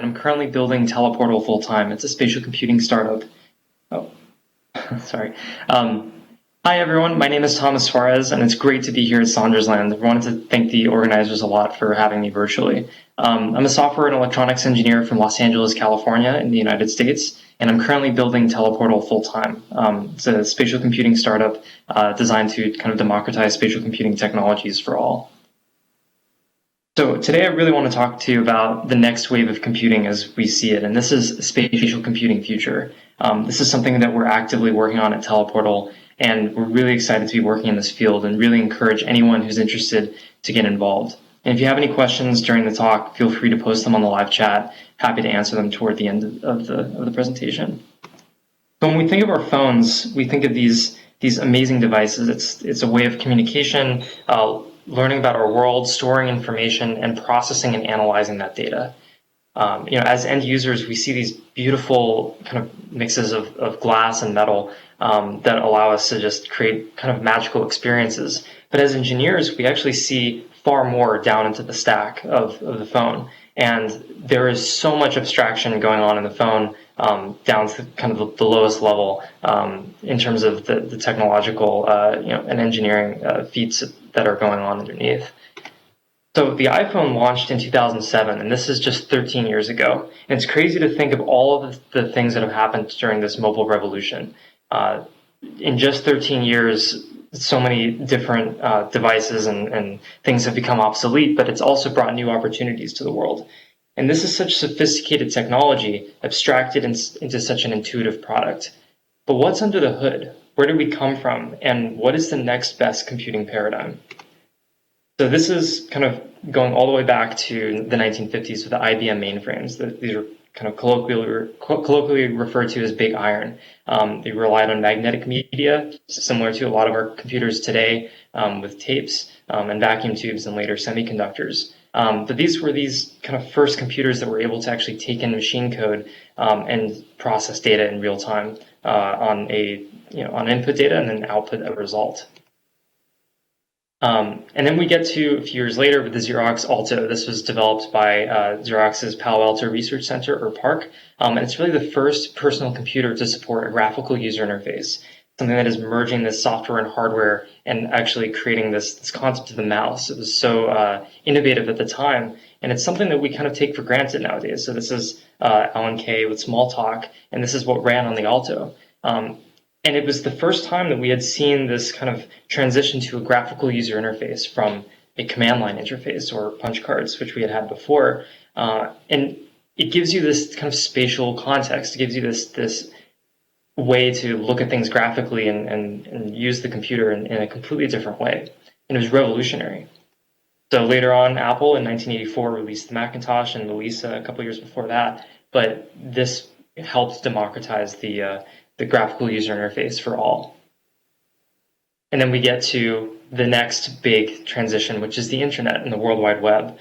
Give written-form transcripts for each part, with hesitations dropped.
and I'm currently building Teleportal full-time. It's a spatial computing startup. Oh, sorry. Hi, everyone. My name is Thomas Suarez, and it's great to be here at SONDERSLAND. I wanted to thank the organizers a lot for having me virtually. I'm a software and electronics engineer from Los Angeles, California, in the United States, and I'm currently building Teleportal full-time. It's a spatial computing startup designed to kind of democratize spatial computing technologies for all. So today I really want to talk to you about the next wave of computing as we see it, and this is spatial computing future. This is something that we're actively working on at Teleportal, and we're really excited to be working in this field and really encourage anyone who's interested to get involved. And if you have any questions during the talk, feel free to post them on the live chat. Happy to answer them toward the end of the presentation. So when we think of our phones, we think of these amazing devices. It's a way of communication, learning about our world, storing information, and processing and analyzing that data. As end users, we see these beautiful kind of mixes of glass and metal that allow us to just create kind of magical experiences. But as engineers, we actually see far more down into the stack of the phone. And there is so much abstraction going on in the phone down to kind of the lowest level in terms of the technological and engineering feats that are going on underneath. So the iPhone launched in 2007, and this is just 13 years ago. And it's crazy to think of all of the things that have happened during this mobile revolution. In just 13 years, so many different devices and things have become obsolete, but it's also brought new opportunities to the world. And this is such sophisticated technology, abstracted into such an intuitive product. But what's under the hood? Where did we come from? And what is the next best computing paradigm? So this is kind of going all the way back to the 1950s with the IBM mainframes. These are kind of colloquially referred to as Big Iron. They relied on magnetic media, similar to a lot of our computers today, with tapes and vacuum tubes and later semiconductors. But these were these kind of first computers that were able to actually take in machine code and process data in real time on input data and then output a result. And then we get to a few years later with the Xerox Alto. This was developed by Xerox's Palo Alto Research Center, or PARC, and it's really the first personal computer to support a graphical user interface, something that is merging this software and hardware and actually creating this concept of the mouse. It was so innovative at the time, and it's something that we kind of take for granted nowadays. So this is Alan Kay with Smalltalk, and this is what ran on the Alto. And it was the first time that we had seen this kind of transition to a graphical user interface from a command line interface or punch cards, which we had before. And it gives you this kind of spatial context. It gives you this way to look at things graphically and use the computer in a completely different way. And it was revolutionary. So later on, Apple in 1984 released the Macintosh and the Lisa a couple years before that. But this helped democratize the graphical user interface for all. And then we get to the next big transition, which is the internet and the World Wide Web.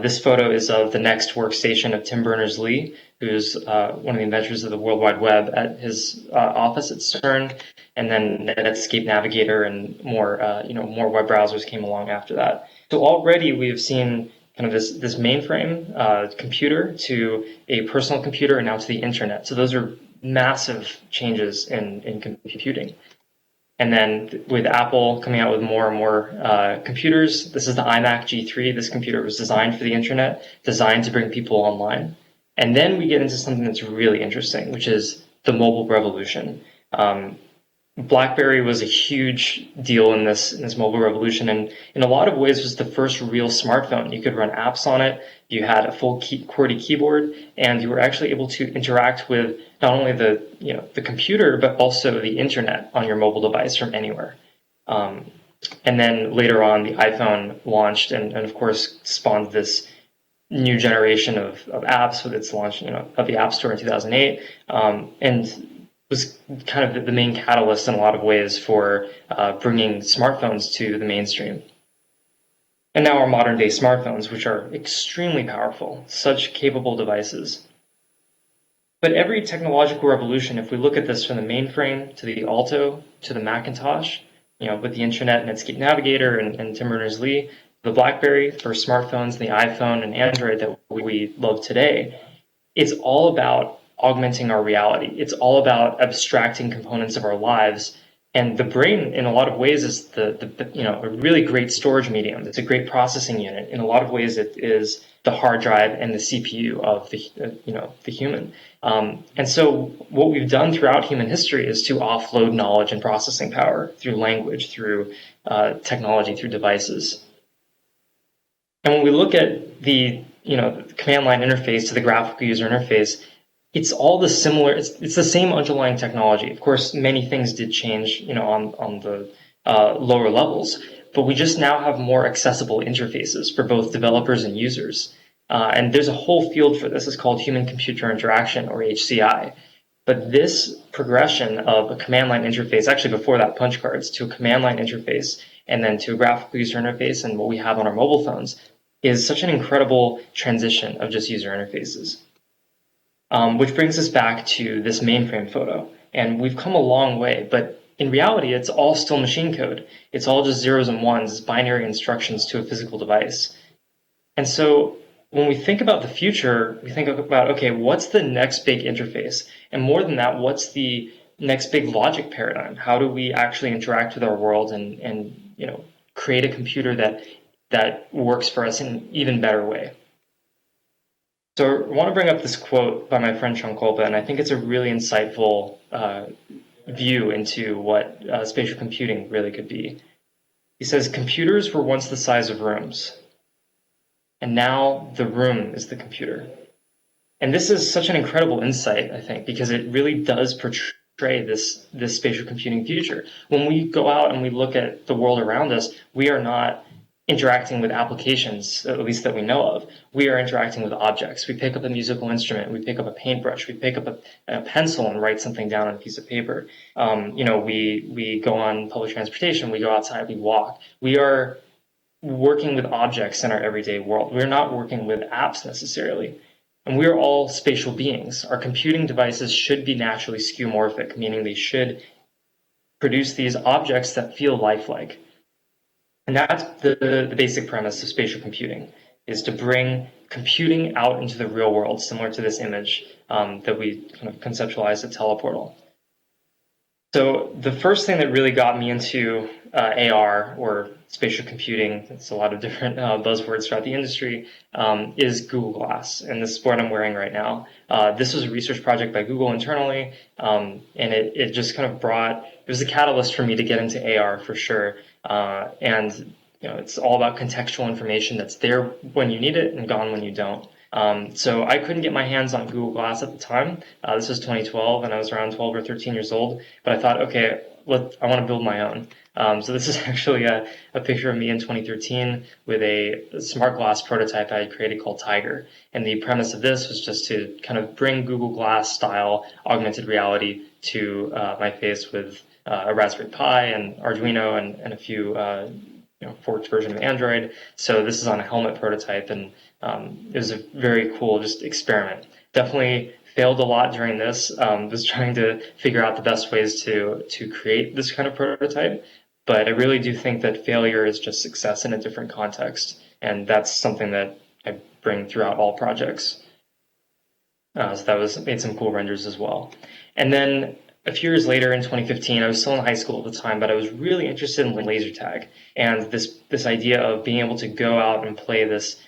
This photo is of the next workstation of Tim Berners-Lee, who's one of the inventors of the World Wide Web, at his office at CERN, and then Netscape Navigator and more web browsers came along after that. So already we have seen kind of this mainframe computer to a personal computer and now to the internet. So those are massive changes in computing. And then with Apple coming out with more and more computers, this is the iMac G3. This computer was designed for the internet, designed to bring people online. And then we get into something that's really interesting, which is the mobile revolution. BlackBerry was a huge deal in this mobile revolution, and in a lot of ways was the first real smartphone. You could run apps on it, you had a full QWERTY keyboard, and you were actually able to interact with not only the computer, but also the internet on your mobile device from anywhere. And then later on, the iPhone launched and of course spawned this new generation of apps with its launch of the App Store in 2008. And was kind of the main catalyst in a lot of ways for bringing smartphones to the mainstream. And now our modern day smartphones, which are extremely powerful, such capable devices. But every technological revolution, if we look at this from the mainframe to the Alto to the Macintosh, with the internet, Netscape Navigator and Tim Berners-Lee, the BlackBerry for smartphones, the iPhone and Android that we love today, it's all about augmenting our reality. It's all about abstracting components of our lives. And the brain, in a lot of ways, is a really great storage medium. It's a great processing unit. In a lot of ways, it is the hard drive and the CPU of the human. And so, what we've done throughout human history is to offload knowledge and processing power through language, through technology, through devices. And when we look at the command line interface to the graphical user interface, it's all the similar. It's the same underlying technology. Of course, many things did change, on the lower levels, but we just now have more accessible interfaces for both developers and users. And there's a whole field for this. It's called human-computer interaction, or HCI. But this progression of a command line interface, actually before that, punch cards, to a command line interface, and then to a graphical user interface, and what we have on our mobile phones, is such an incredible transition of just user interfaces. Which brings us back to this mainframe photo. And we've come a long way, but in reality, it's all still machine code. It's all just zeros and ones, binary instructions to a physical device. And so when we think about the future, we think about, okay, what's the next big interface? And more than that, what's the next big logic paradigm? How do we actually interact with our world and create a computer that works for us in an even better way? So I want to bring up this quote by my friend Sean Kolpa, and I think it's a really insightful view into what spatial computing really could be. He says, "Computers were once the size of rooms, and now the room is the computer." And this is such an incredible insight, I think, because it really does portray this spatial computing future. When we go out and we look at the world around us, we are not interacting with applications, at least that we know of. We are interacting with objects. We pick up a musical instrument, we pick up a paintbrush, we pick up a pencil and write something down on a piece of paper. We go on public transportation, we go outside, we walk. We are working with objects in our everyday world. We're not working with apps necessarily. And we are all spatial beings. Our computing devices should be naturally skeuomorphic, meaning they should produce these objects that feel lifelike. And that's the basic premise of spatial computing, is to bring computing out into the real world, similar to this image that we kind of conceptualized at Teleportal. So the first thing that really got me into AR, or spatial computing, it's a lot of different buzzwords throughout the industry, is Google Glass. And this is what I'm wearing right now. This was a research project by Google internally, and it just kind of it was a catalyst for me to get into AR for sure. And it's all about contextual information that's there when you need it and gone when you don't. So I couldn't get my hands on Google Glass at the time. This was 2012, and I was around 12 or 13 years old. But I thought, okay, I want to build my own. So this is actually a picture of me in 2013 with a smart glass prototype I had created called Tiger. And the premise of this was just to kind of bring Google Glass style augmented reality to my face with a Raspberry Pi and Arduino and a few forked version of Android. So this is on a helmet prototype, and it was a very cool just experiment. Definitely failed a lot during this. Was trying to figure out the best ways to create this kind of prototype. But I really do think that failure is just success in a different context, and that's something that I bring throughout all projects. So that made some cool renders as well. And then a few years later, in 2015, I was still in high school at the time, but I was really interested in laser tag and this idea of being able to go out and play this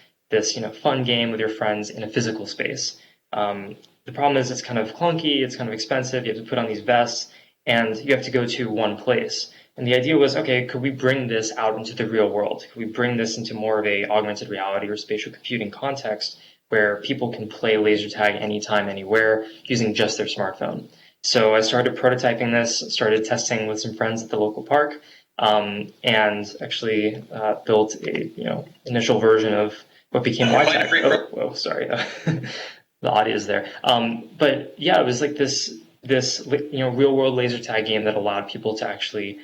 fun game with your friends in a physical space. The problem is it's kind of clunky, it's kind of expensive. You have to put on these vests, and you have to go to one place. And the idea was, okay, could we bring this out into the real world? Could we bring this into more of a augmented reality or spatial computing context where people can play laser tag anytime, anywhere, using just their smartphone? So I started prototyping this, started testing with some friends at the local park, and actually built a initial version of what became YTAG. Oh, sorry, the audio is there. But yeah, it was like this real world laser tag game that allowed people to actually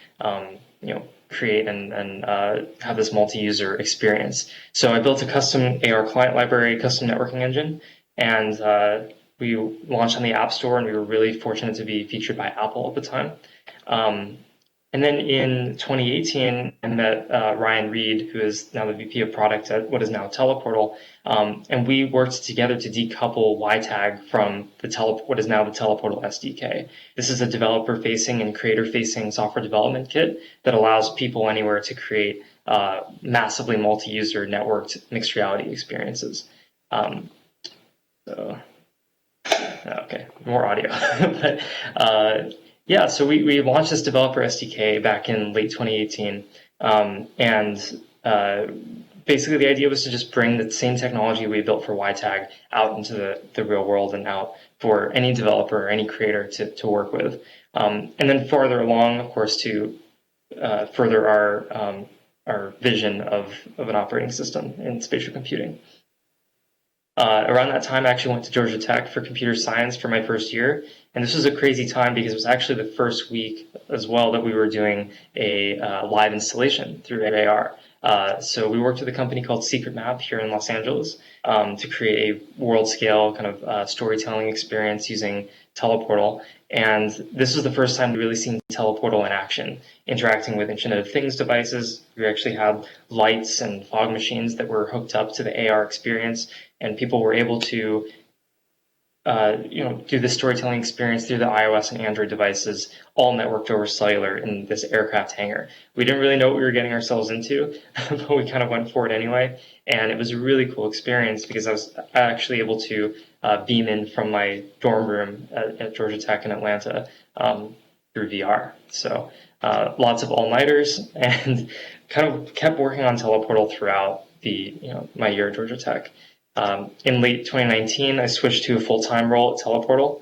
create and have this multi-user experience. So I built a custom AR client library, custom networking engine, and we launched on the App Store, and we were really fortunate to be featured by Apple at the time. And then in 2018, I met Ryan Reed, who is now the VP of product at what is now Teleportal, and we worked together to decouple YTAG from what is now the Teleportal SDK. This is a developer-facing and creator-facing software development kit that allows people anywhere to create massively multi-user networked mixed reality experiences. Okay, more audio. But yeah, so we launched this developer SDK back in late 2018, and basically the idea was to just bring the same technology we built for YTAG out into the real world and out for any developer or any creator to work with. And then farther along, of course, to further our vision of an operating system in spatial computing. Around that time, I actually went to Georgia Tech for computer science for my first year. And this was a crazy time because it was actually the first week as well that we were doing a live installation through AR. So we worked with a company called Secret Map here in Los Angeles to create a world scale kind of storytelling experience using Teleportal. And this was the first time we really seen Teleportal in action, interacting with Internet of Things devices. We actually had lights and fog machines that were hooked up to the AR experience, and people were able to do the storytelling experience through the iOS and Android devices, all networked over cellular in this aircraft hangar. We didn't really know what we were getting ourselves into, but we kind of went for it anyway. And it was a really cool experience because I was actually able to beam in from my dorm room at Georgia Tech in Atlanta through VR. So lots of all-nighters, and kind of kept working on Teleportal throughout my year at Georgia Tech. In late 2019, I switched to a full-time role at Teleportal.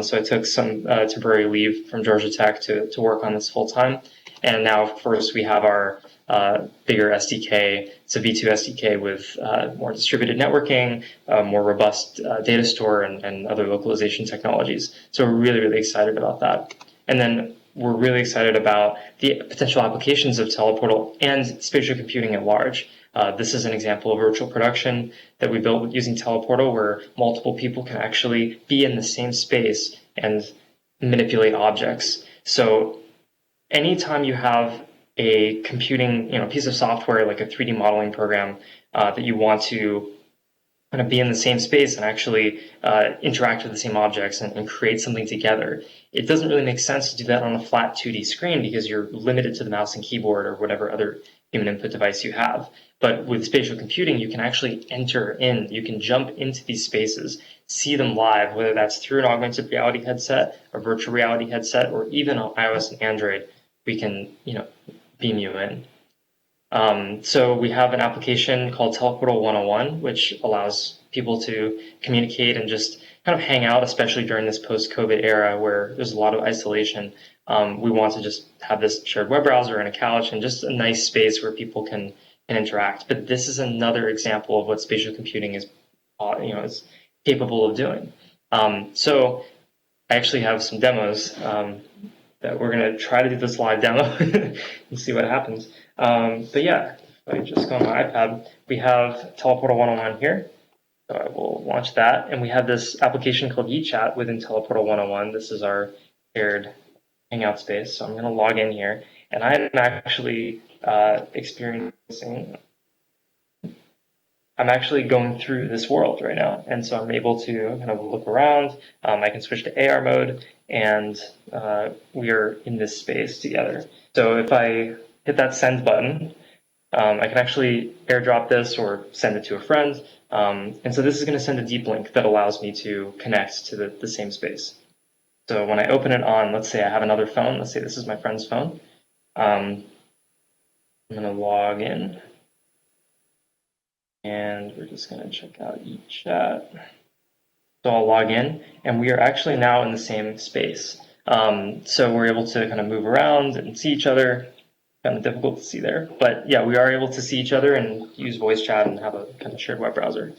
So I took some temporary leave from Georgia Tech to work on this full-time. And now, of course, we have our bigger SDK. It's a V2 SDK with more distributed networking, more robust data store, and other localization technologies. So we're really, really excited about that. And then we're really excited about the potential applications of Teleportal and spatial computing at large. This is an example of virtual production that we built using Teleportal, where multiple people can actually be in the same space and manipulate objects. So anytime you have a computing piece of software like a 3D modeling program that you want to kind of be in the same space and actually interact with the same objects and create something together, it doesn't really make sense to do that on a flat 2D screen because you're limited to the mouse and keyboard or whatever other human input device you have. But with spatial computing, you can actually you can jump into these spaces, see them live, whether that's through an augmented reality headset, a virtual reality headset, or even on iOS and Android, we can, beam you in. So we have an application called Teleportal 101, which allows people to communicate and just kind of hang out, especially during this post-COVID era where there's a lot of isolation. We want to just have this shared web browser and a couch and just a nice space where people can interact. But this is another example of what spatial computing is capable of doing. So I actually have some demos that we're going to try to do this live demo and see what happens. But yeah, if I just go on my iPad, we have Teleportal 101 here. So I will launch that. And we have this application called eChat within Teleportal 101. This is our shared Hangout space. So I'm going to log in here. And I'm actually I'm actually going through this world right now. And so I'm able to kind of look around. I can switch to AR mode, and we are in this space together. So if I hit that send button, I can actually airdrop this or send it to a friend. And so this is going to send a deep link that allows me to connect to the same space. So when I open it on, let's say I have another phone. Let's say this is my friend's phone. I'm going to log in. And we're just going to check out eChat. So I'll log in, and we are actually now in the same space. So we're able to kind of move around and see each other. Kind of difficult to see there. But yeah, we are able to see each other and use voice chat and have a kind of shared web browser.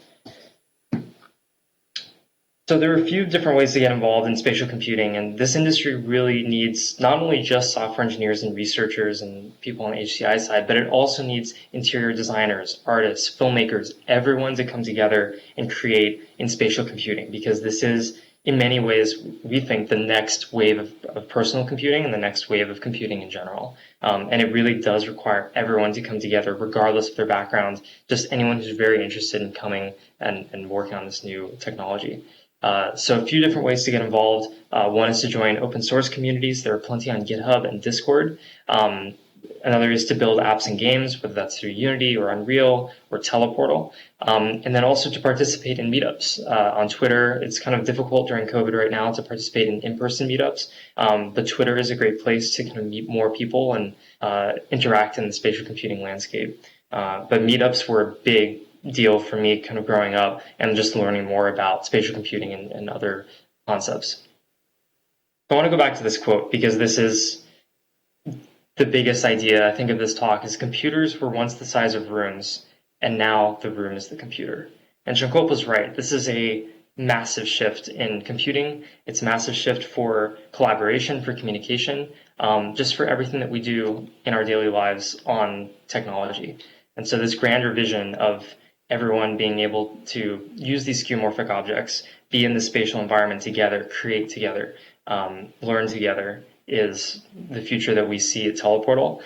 So there are a few different ways to get involved in spatial computing, and this industry really needs not only just software engineers and researchers and people on the HCI side, but it also needs interior designers, artists, filmmakers, everyone to come together and create in spatial computing, because this is, in many ways, we think, the next wave of personal computing and the next wave of computing in general. And it really does require everyone to come together, regardless of their background, just anyone who's very interested in coming and working on this new technology. So a few different ways to get involved. One is to join open source communities. There are plenty on GitHub and Discord. Another is to build apps and games, whether that's through Unity or Unreal or Teleportal. And then also to participate in meetups. On Twitter, it's kind of difficult during COVID right now to participate in in-person meetups, but Twitter is a great place to kind of meet more people and interact in the spatial computing landscape. But meetups were a big deal for me kind of growing up and just learning more about spatial computing and other concepts. I want to go back to this quote because this is the biggest idea, I think, of this talk is computers were once the size of rooms, and now the room is the computer. And Jean-Claude was right. This is a massive shift in computing. It's a massive shift for collaboration, for communication, just for everything that we do in our daily lives on technology. And so this grander vision of everyone being able to use these skeuomorphic objects, be in the spatial environment together, create together, learn together, is the future that we see at Teleportal.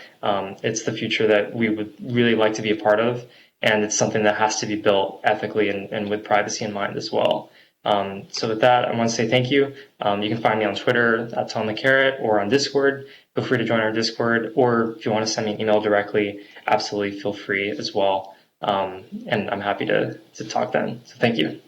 It's the future that we would really like to be a part of, and it's something that has to be built ethically and with privacy in mind as well. So with that, I want to say thank you. You can find me on Twitter at TomTheCarrot or on Discord. Feel free to join our Discord, or if you want to send me an email directly, absolutely feel free as well. And I'm happy to talk then. So thank you.